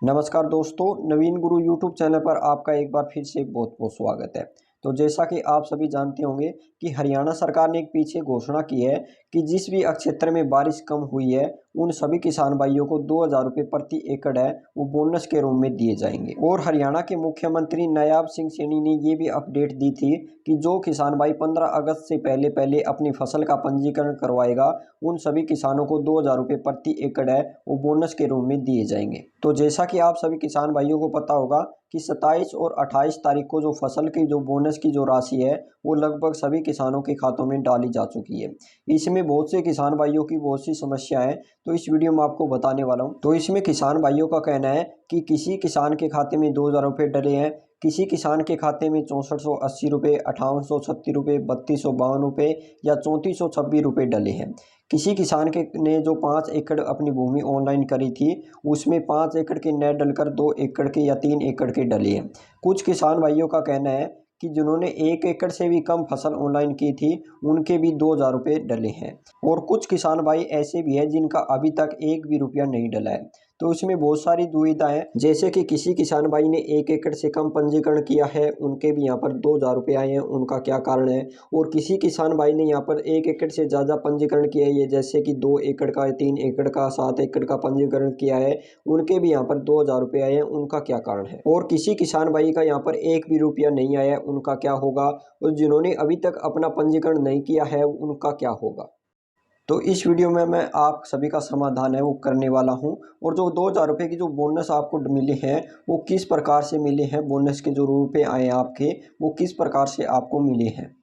नमस्कार दोस्तों, नवीन गुरु YouTube channel पर आपका एक बार फिर से बहुत बहुत स्वागत है। तो जैसा कि आप सभी जानते होंगे कि हरियाणा सरकार ने एक पीछे घोषणा की है कि जिस भी क्षेत्र में बारिश कम हुई है उन सभी किसान भाइयों को 2000 रुपये प्रति एकड़ है वो बोनस के रूप में दिए जाएंगे। और हरियाणा के मुख्यमंत्री नायाब सिंह सैनी ने ये भी अपडेट दी थी कि जो किसान भाई 15 अगस्त से पहले पहले अपनी फसल का पंजीकरण करवाएगा उन सभी किसानों को 2000 रुपये प्रति एकड़ है वो बोनस के रूप में दिए जाएंगे। तो जैसा कि आप सभी किसान भाइयों को पता होगा कि 27 और 28 तारीख को जो फसल की जो बोनस की जो राशि है वो लगभग सभी किसानों के खातों में डाली जा चुकी है। इसमें बहुत से किसान भाइयों की बहुत सी समस्या है, तो इस वीडियो में आपको बताने वाला हूँ। तो इसमें किसान भाइयों का कहना है कि किसी किसान के खाते में 2000 रुपये डले हैं, किसी किसान के खाते में 6480 रुपये, 5836 रुपये, 3252 रुपये या 3426 रुपये डले हैं। किसी किसान के ने जो 5 एकड़ अपनी भूमि ऑनलाइन करी थी उसमें 5 एकड़ के न डलकर 2 एकड़ के या 3 एकड़ के डले हैं। कुछ किसान भाइयों का कहना है कि जिन्होंने 1 एकड़ से भी कम फसल ऑनलाइन की थी उनके भी 2000 रुपये डले हैं। और कुछ किसान भाई ऐसे भी हैं जिनका अभी तक एक भी रुपया नहीं डला है। तो इसमें बहुत सारी दुविधा है, जैसे कि किसी किसान भाई ने 1 एकड़ से कम पंजीकरण किया है उनके भी यहाँ पर 2000 रुपये आए हैं, उनका क्या कारण है। और किसी किसान भाई ने यहाँ पर 1 एकड़ से ज़्यादा पंजीकरण किया है, जैसे कि 2 एकड़ का, 3 एकड़ का, 7 एकड़ का पंजीकरण किया है, उनके भी यहाँ पर 2000 रुपये आए हैं, उनका क्या कारण है। और किसी किसान भाई का यहाँ पर एक भी रुपया नहीं आया, उनका क्या होगा। और जिन्होंने अभी तक अपना पंजीकरण नहीं किया है उनका क्या होगा। तो इस वीडियो में मैं आप सभी का समाधान है वो करने वाला हूं। और जो 2000 रुपये की जो बोनस आपको मिले हैं वो किस प्रकार से मिले हैं, बोनस के जो रुपये आए आपके वो किस प्रकार से आपको मिले हैं।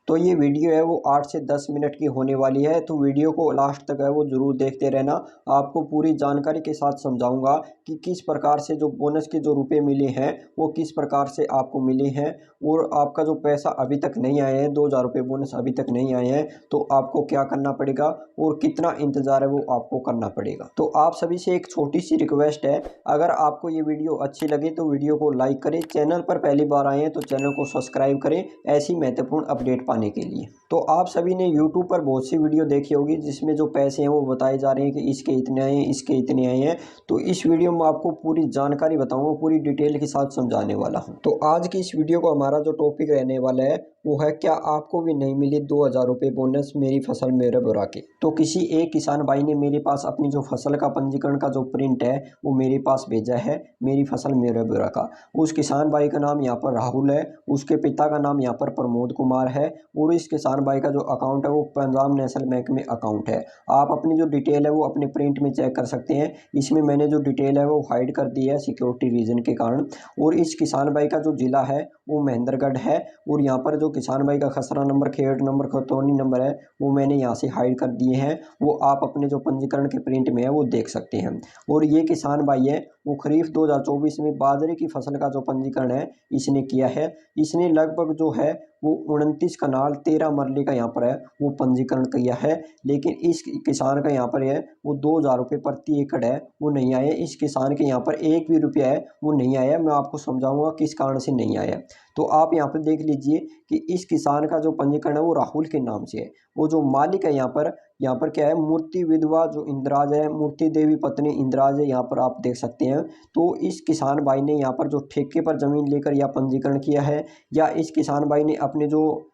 तो ये वीडियो है वो 8 से 10 मिनट की होने वाली है, तो वीडियो को लास्ट तक है वो ज़रूर देखते रहना। आपको पूरी जानकारी के साथ समझाऊंगा कि किस प्रकार से जो बोनस के जो रुपए मिले हैं वो किस प्रकार से आपको मिले हैं। और आपका जो पैसा अभी तक नहीं आया है, 2000 रुपये बोनस अभी तक नहीं आए हैं, तो आपको क्या करना पड़ेगा और कितना इंतज़ार है वो आपको करना पड़ेगा। तो आप सभी से एक छोटी सी रिक्वेस्ट है, अगर आपको ये वीडियो अच्छी लगे तो वीडियो को लाइक करें, चैनल पर पहली बार आए हैं तो चैनल को सब्सक्राइब करें ऐसी महत्वपूर्ण अपडेट पाने के लिए। तो आप सभी ने YouTube पर बहुत सी वीडियो देखी होगी जिसमें जो पैसे हैं वो बताए जा रहे हैं कि इसके इतने आए हैं, इसके इतने आए हैं। तो इस वीडियो में आपको पूरी जानकारी बताऊंगा, पूरी डिटेल के साथ समझाने वाला हूं। तो आज की इस वीडियो को हमारा जो टॉपिक रहने वाला है वो है, क्या आपको भी नहीं मिली 2000 रुपये बोनस मेरी फसल मेरे बुरा के। तो किसी एक किसान भाई ने मेरे पास अपनी जो फसल का पंजीकरण का जो प्रिंट है वो मेरे पास भेजा है, मेरी फसल मेरे बुरा का। उस किसान भाई का नाम यहाँ पर राहुल है, उसके पिता का नाम यहाँ पर प्रमोद कुमार है, और इस किसान भाई का जो अकाउंट है वो पंजाब नेशनल बैंक में अकाउंट है। आप अपनी जो डिटेल है वो अपने प्रिंट में चेक कर सकते हैं। इसमें मैंने जो डिटेल है वो हाइड कर दी है सिक्योरिटी रीजन के कारण। और इस किसान भाई का जो जिला है वो महेंद्रगढ़ है, और यहाँ पर जो किसान भाई का खसरा नंबर, खेड़ नंबर, खतौनी नंबर है वो मैंने यहाँ से हाइड कर दिए हैं। वो आप अपने जो पंजीकरण के प्रिंट में है वो देख सकते हैं। और ये किसान भाई है वो खरीफ 2024 में बाजरे की फसल का जो पंजीकरण है इसने किया है। इसने लगभग जो है वो 29 कनाल 13 मरले का यहाँ पर है वो पंजीकरण किया है। लेकिन इस किसान का यहाँ पर है वो 2000 रुपये प्रति एकड़ है वो नहीं आए। इस किसान के यहाँ पर एक भी रुपया है वो नहीं आया। मैं आपको समझाऊंगा किस कारण से नहीं आया। तो आप यहाँ पर देख लीजिए कि इस किसान का जो पंजीकरण है वो राहुल के नाम से है। वो जो मालिक है यहाँ पर क्या है, मूर्ति विधवा जो इंद्राज है, मूर्ति देवी पत्नी इंद्राज है, यहाँ पर आप देख सकते हैं। तो इस किसान भाई ने यहाँ पर जो ठेके पर जमीन लेकर या पंजीकरण किया है, या इस किसान भाई ने अपने जो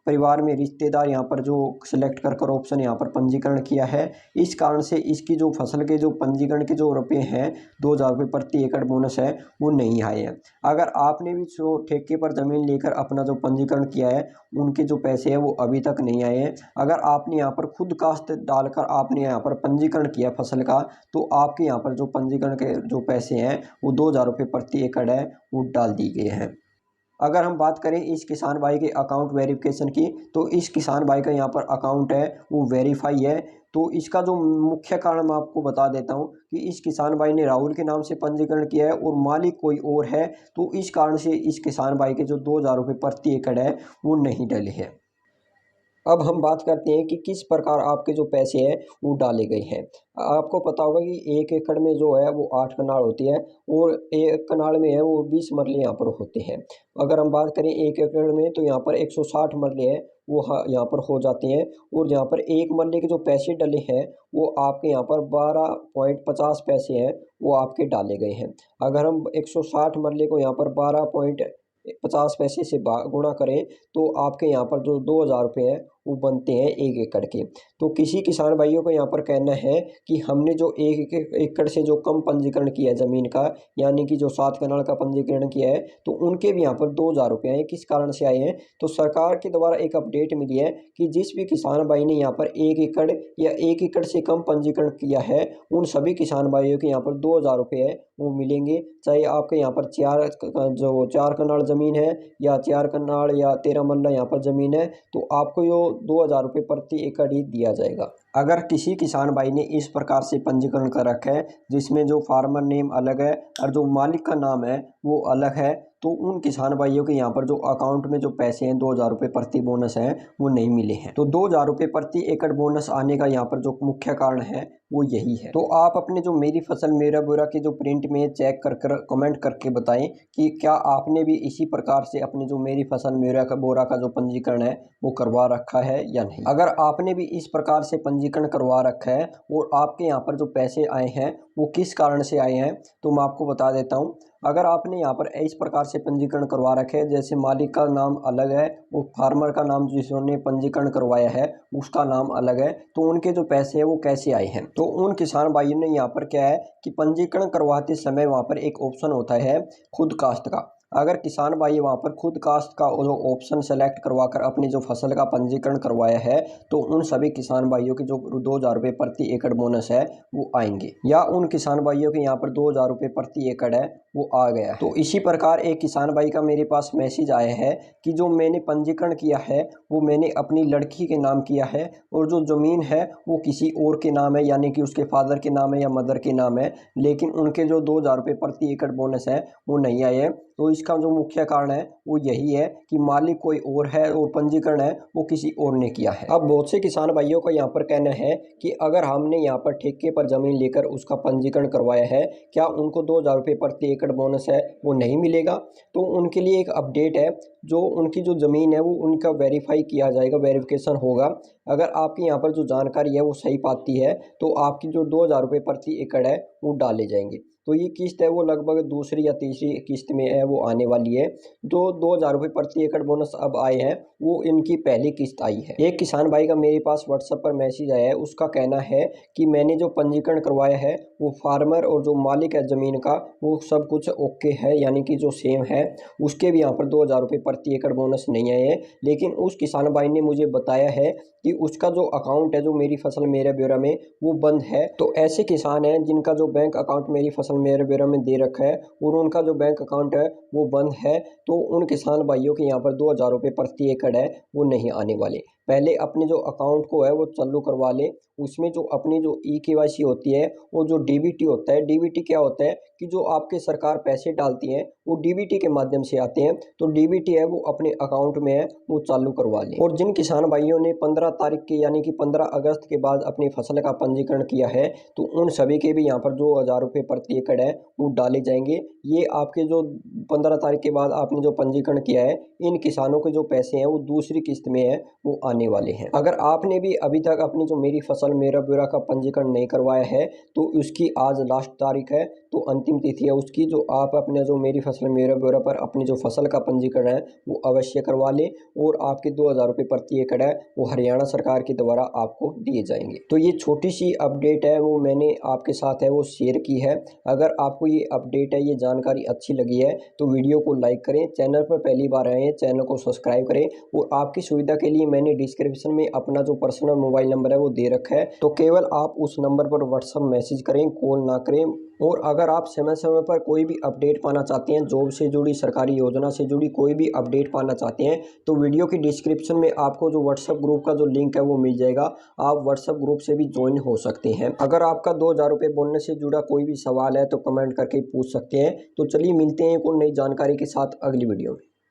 परिवार में रिश्तेदार यहाँ पर जो सिलेक्ट कर ऑप्शन यहाँ पर पंजीकरण किया है, इस कारण से इसकी जो फसल के जो पंजीकरण के जो रुपये हैं 2000 रुपये प्रति एकड़ बोनस है वो नहीं आए हैं। अगर आपने भी जो ठेके पर ज़मीन लेकर अपना जो पंजीकरण किया है उनके जो पैसे हैं वो अभी तक नहीं आए हैं। अगर आपने यहाँ पर खुद काश्त डालकर आपने यहाँ पर पंजीकरण किया फसल का, तो आपके यहाँ पर जो पंजीकरण के जो पैसे हैं वो 2000 रुपये प्रति एकड़ है वो डाल दिए गए हैं। अगर हम बात करें इस किसान भाई के अकाउंट वेरिफिकेशन की, तो इस किसान भाई का यहाँ पर अकाउंट है वो वेरीफाई है। तो इसका जो मुख्य कारण मैं आपको बता देता हूँ कि इस किसान भाई ने राहुल के नाम से पंजीकरण किया है और मालिक कोई और है, तो इस कारण से इस किसान भाई के जो 2000 रुपये प्रति एकड़ है वो नहीं डले हैं। अब हम बात करते हैं कि किस प्रकार आपके जो पैसे हैं वो डाले गए हैं। आपको पता होगा कि 1 एकड़ में जो है वो 8 कनाल होती है, और 1 कनाल में है वो 20 मरले यहाँ पर होते हैं। अगर हम बात करें 1 एकड़ में, तो यहाँ पर 160 मरले हैं वो यहाँ पर हो जाते हैं। और यहाँ पर एक मरले के जो पैसे डले हैं वो आपके यहाँ पर 12.50 पैसे हैं वो आपके डाले गए हैं। अगर हम 160 मरले को यहाँ पर 12.50 पैसे से गुणा करें तो आपके यहाँ पर जो 2000 रुपये है वो बनते हैं 1 एकड़ के। तो किसी किसान भाइयों को यहाँ पर कहना है कि हमने जो 1 एकड़ से जो कम पंजीकरण किया है ज़मीन का, यानी कि जो 7 कनाल का पंजीकरण किया है, तो उनके भी यहाँ पर 2000 रुपये आए। किस कारण से आए हैं? तो सरकार के द्वारा एक अपडेट मिली है कि जिस भी किसान भाई ने यहाँ पर 1 एकड़ या 1 एकड़ से कम पंजीकरण किया है, उन सभी किसान भाइयों के यहाँ पर 2000 रुपये है वो मिलेंगे। चाहे आपके यहाँ पर 4 कनाल ज़मीन है या 4 कनाल या 13 मरला यहाँ पर ज़मीन है, तो आपको जो 2000 रुपये प्रति एकड़ ही दिया जाएगा। अगर किसी किसान भाई ने इस प्रकार से पंजीकरण कर रखा है जिसमें जो फार्मर नेम अलग है और जो मालिक का नाम है वो अलग है, तो उन किसान भाइयों के यहाँ पर जो अकाउंट में जो पैसे हैं 2000 रुपये प्रति बोनस है वो नहीं मिले हैं। तो 2000 रुपये प्रति एकड़ बोनस आने का यहाँ पर जो मुख्य कारण है वो यही है। तो आप अपने जो मेरी फसल मेरा ब्यौरा के जो प्रिंट में चेक कर कमेंट करके बताएं कि क्या आपने भी इसी प्रकार से अपने जो मेरी फसल मेरा ब्यौरा का जो पंजीकरण है वो करवा रखा है या नहीं। अगर आपने भी इस प्रकार से पंजीकरण करवा रखा है और आपके यहाँ पर जो पैसे आए हैं वो किस कारण से आए हैं, तो मैं आपको बता देता हूँ। अगर आपने यहाँ पर इस प्रकार से पंजीकरण करवा रखे है, जैसे मालिक का नाम अलग है और फार्मर का नाम जिसने पंजीकरण करवाया है उसका नाम अलग है, तो उनके जो पैसे हैं वो कैसे आए हैं। तो उन किसान भाइयों ने यहाँ पर क्या है कि पंजीकरण करवाते समय वहाँ पर एक ऑप्शन होता है खुद काश्त का। अगर किसान भाई वहाँ पर खुद काश्त का जो ऑप्शन सेलेक्ट करवाकर अपनी जो फसल का पंजीकरण करवाया है, तो उन सभी किसान भाइयों के जो 2000 रुपये प्रति एकड़ बोनस है वो आएंगे। या उन किसान भाइयों के यहाँ पर 2000 रुपये प्रति एकड़ है वो आ गया। तो इसी प्रकार एक किसान भाई का मेरे पास मैसेज आया है कि जो मैंने पंजीकरण किया है वो मैंने अपनी लड़की के नाम किया है और जो ज़मीन है वो किसी और के नाम है, यानी कि उसके फादर के नाम है या मदर के नाम है, लेकिन उनके जो 2000 रुपये प्रति एकड़ बोनस है वो नहीं आए हैं। तो इसका जो मुख्य कारण है वो यही है कि मालिक कोई और है और पंजीकरण है वो किसी और ने किया है। अब बहुत से किसान भाइयों का यहाँ पर कहना है कि अगर हमने यहाँ पर ठेके पर ज़मीन लेकर उसका पंजीकरण करवाया है, क्या उनको 2000 रुपये प्रति एकड़ बोनस है वो नहीं मिलेगा। तो उनके लिए एक अपडेट है, जो उनकी जो ज़मीन है वो उनका वेरीफाई किया जाएगा, वेरिफिकेशन होगा। अगर आपकी यहाँ पर जो जानकारी है वो सही पाती है तो आपकी जो 2000 रुपये प्रति एकड़ है वो डाले जाएंगे। तो ये किस्त है वो लगभग दूसरी या तीसरी किस्त में है वो आने वाली है। जो 2000 रुपये प्रति एकड़ बोनस अब आए हैं वो इनकी पहली किस्त आई है। एक किसान भाई का मेरे पास व्हाट्सएप पर मैसेज आया है, उसका कहना है कि मैंने जो पंजीकरण करवाया है वो फार्मर और जो मालिक है ज़मीन का वो सब कुछ ओके है, यानी कि जो सेम है, उसके भी यहाँ पर 2000 रुपये प्रति एकड़ बोनस नहीं आए हैं। लेकिन उस किसान भाई ने मुझे बताया है कि उसका जो अकाउंट है जो मेरी फसल मेरे ब्यौरा में वो बंद है। तो ऐसे किसान हैं जिनका जो बैंक अकाउंट मेरी फसल मेरे ब्यौरा में दे रखा है और उनका जो बैंक अकाउंट है वो बंद है, तो उन किसान भाइयों के यहाँ पर 2000 रुपये प्रति एकड़ है वो नहीं आने वाले। पहले अपने जो अकाउंट को है वो चालू करवा लें। उसमें जो अपनी जो ई-केवाईसी होती है वो जो डीबीटी होता है, डीबीटी क्या होता है कि जो आपके सरकार पैसे डालती है वो डीबीटी के माध्यम से आते हैं, तो डीबीटी है वो अपने अकाउंट में है वो चालू करवा लें। और जिन किसान भाइयों ने 15 तारीख के यानी कि 15 अगस्त के बाद अपनी फसल का पंजीकरण किया है, तो उन सभी के भी यहाँ पर 2000 रुपये प्रति एकड़ है वो डाले जाएंगे। ये आपके जो 15 तारीख के बाद आपने जो पंजीकरण किया है, इन किसानों के जो पैसे हैं वो दूसरी किस्त में है वो आने वाले हैं। अगर आपने भी अभी तक अपनी जो मेरी फसल मेरा ब्यौरा का पंजीकरण नहीं करवाया है, तो उसकी आज लास्ट तारीख है, तो अंतिम तिथि है उसकी। जो आप अपने जो मेरी फसल मेरा ब्यौरा पर अपनी जो फसल का पंजीकरण है वो अवश्य करवा लें और आपके 2000 रुपये प्रति एकड़ है वो हरियाणा सरकार के द्वारा आपको दिए जाएंगे। तो ये छोटी सी अपडेट है वो मैंने आपके साथ है वो शेयर की है। अगर आपको ये अपडेट है, ये जानकारी अच्छी लगी है तो वीडियो को लाइक करें, चैनल पर पहली बार आए हैं चैनल को सब्सक्राइब करें। और आपकी सुविधा के लिए मैंने डिस्क्रिप्शन में अपना जो पर्सनल मोबाइल नंबर है वो दे रखा है, तो केवल आप उस नंबर पर व्हाट्सएप मैसेज करें, कॉल ना करें। और अगर आप समय समय पर कोई भी अपडेट पाना चाहते हैं, जॉब से जुड़ी सरकारी योजना से जुड़ी कोई भी अपडेट पाना चाहते हैं, तो वीडियो की डिस्क्रिप्शन में आपको जो व्हाट्सएप ग्रुप का जो लिंक है वो मिल जाएगा। आप व्हाट्सएप ग्रुप से भी ज्वाइन हो सकते हैं। अगर आपका 2000 रुपये बोनस से जुड़ा कोई भी सवाल है तो कमेंट करके पूछ सकते हैं। तो चलिए मिलते हैं कोई नई जानकारी के साथ अगली वीडियो में।